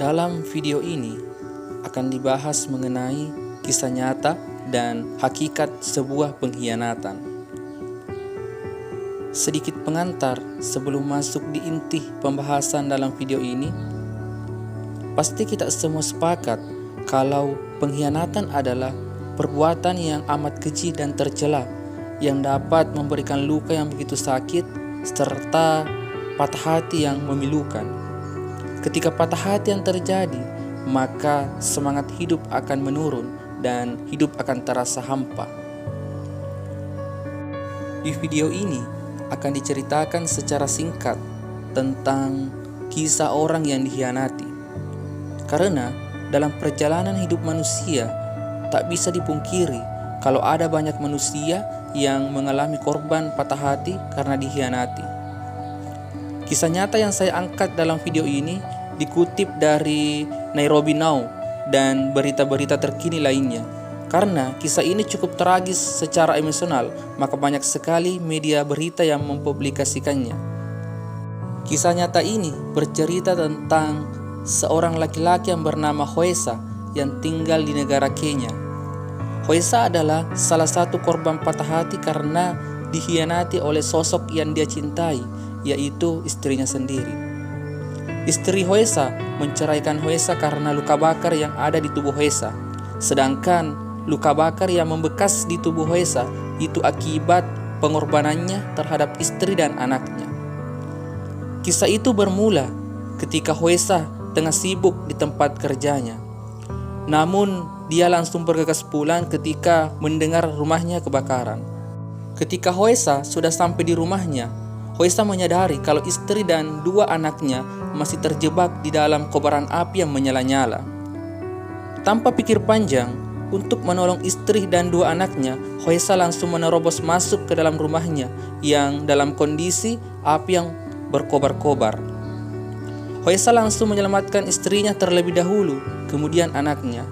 Dalam video ini akan dibahas mengenai kisah nyata dan hakikat sebuah pengkhianatan. Sedikit pengantar sebelum masuk di inti pembahasan dalam video ini. Pasti kita semua sepakat kalau pengkhianatan adalah perbuatan yang amat keji dan tercela yang dapat memberikan luka yang begitu sakit serta patah hati yang memilukan. Ketika patah hati yang terjadi, maka semangat hidup akan menurun dan hidup akan terasa hampa. Di video ini akan diceritakan secara singkat tentang kisah orang yang dikhianati. Karena dalam perjalanan hidup manusia tak bisa dipungkiri kalau ada banyak manusia yang mengalami korban patah hati karena dikhianati. Kisah nyata yang saya angkat dalam video ini dikutip dari Nairobi Now dan berita-berita terkini lainnya. Karena kisah ini cukup tragis secara emosional, maka banyak sekali media berita yang mempublikasikannya. Kisah nyata ini bercerita tentang seorang laki-laki yang bernama Hoesa yang tinggal di negara Kenya. Hoesa adalah salah satu korban patah hati karena dikhianati oleh sosok yang dia cintai, yaitu istrinya sendiri. Istri Hoesa menceraikan Hoesa karena luka bakar yang ada di tubuh Hoesa. Sedangkan luka bakar yang membekas di tubuh Hoesa itu akibat pengorbanannya terhadap istri dan anaknya. Kisah itu bermula ketika Hoesa tengah sibuk di tempat kerjanya. Namun dia langsung bergegas pulang ketika mendengar rumahnya kebakaran. Ketika Hoesa sudah sampai di rumahnya, Hoesa menyadari kalau istri dan dua anaknya masih terjebak di dalam kobaran api yang menyala-nyala. Tanpa pikir panjang, untuk menolong istri dan dua anaknya, Hoesa langsung menerobos masuk ke dalam rumahnya yang dalam kondisi api yang berkobar-kobar. Hoesa langsung menyelamatkan istrinya terlebih dahulu, kemudian anaknya.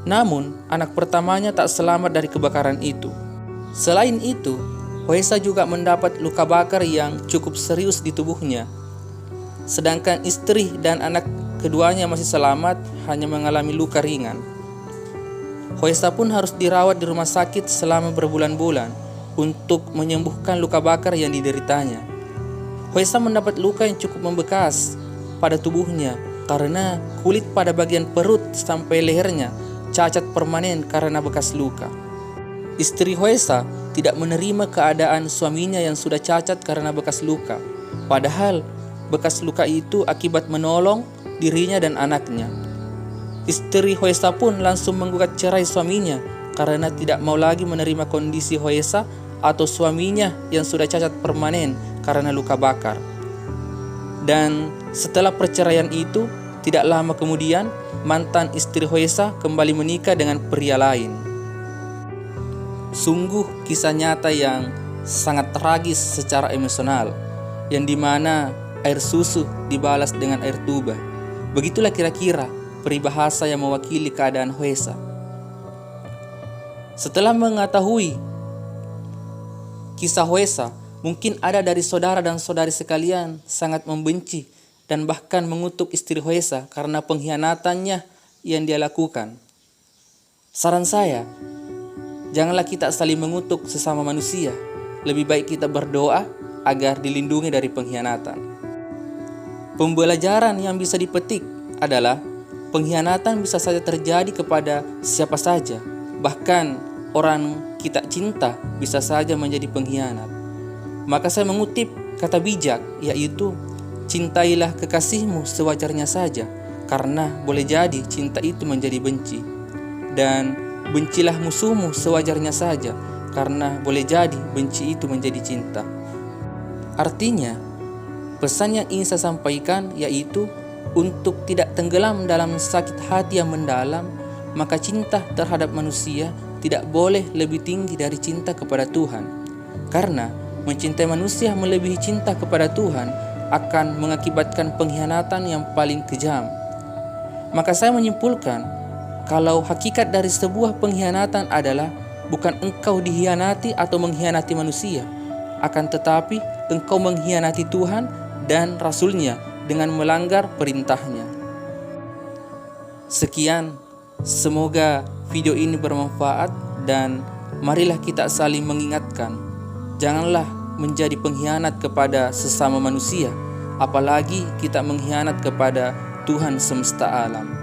Namun, anak pertamanya tak selamat dari kebakaran itu. Selain itu, Hoesa juga mendapat luka bakar yang cukup serius di tubuhnya. Sedangkan istri dan anak keduanya masih selamat, hanya mengalami luka ringan. Hoesa pun harus dirawat di rumah sakit selama berbulan-bulan untuk menyembuhkan luka bakar yang dideritanya. Hoesa mendapat luka yang cukup membekas pada tubuhnya karena kulit pada bagian perut sampai lehernya cacat permanen karena bekas luka. Istri Hoesa tidak menerima keadaan suaminya yang sudah cacat karena bekas luka. Padahal bekas luka itu akibat menolong dirinya dan anaknya. Istri Hoesa pun langsung menggugat cerai suaminya karena tidak mau lagi menerima kondisi Hoesa atau suaminya yang sudah cacat permanen karena luka bakar. Dan setelah perceraian itu, tidak lama kemudian mantan istri Hoesa kembali menikah dengan pria lain. Sungguh kisah nyata yang sangat tragis secara emosional, yang dimana air susu dibalas dengan air tuba. Begitulah kira-kira peribahasa yang mewakili keadaan Hoesa. Setelah mengetahui kisah Hoesa, mungkin ada dari saudara dan saudari sekalian sangat membenci dan bahkan mengutuk istri Hoesa karena pengkhianatannya yang dia lakukan. Saran saya, janganlah kita saling mengutuk sesama manusia. Lebih baik kita berdoa agar dilindungi dari pengkhianatan. Pembelajaran yang bisa dipetik adalah pengkhianatan bisa saja terjadi kepada siapa saja. Bahkan orang kita cinta bisa saja menjadi pengkhianat. Maka saya mengutip kata bijak, yaitu cintailah kekasihmu sewajarnya saja, karena boleh jadi cinta itu menjadi benci. Dan bencilah musuhmu sewajarnya saja, karena boleh jadi benci itu menjadi cinta. Artinya, pesan yang ingin saya sampaikan yaitu untuk tidak tenggelam dalam sakit hati yang mendalam, maka cinta terhadap manusia tidak boleh lebih tinggi dari cinta kepada Tuhan. Karena mencintai manusia melebihi cinta kepada Tuhan akan mengakibatkan pengkhianatan yang paling kejam. Maka saya menyimpulkan, kalau hakikat dari sebuah pengkhianatan adalah bukan engkau dikhianati atau mengkhianati manusia, akan tetapi engkau mengkhianati Tuhan dan Rasul-Nya dengan melanggar perintahnya. Sekian, semoga video ini bermanfaat dan marilah kita saling mengingatkan. Janganlah menjadi pengkhianat kepada sesama manusia, apalagi kita mengkhianat kepada Tuhan semesta alam.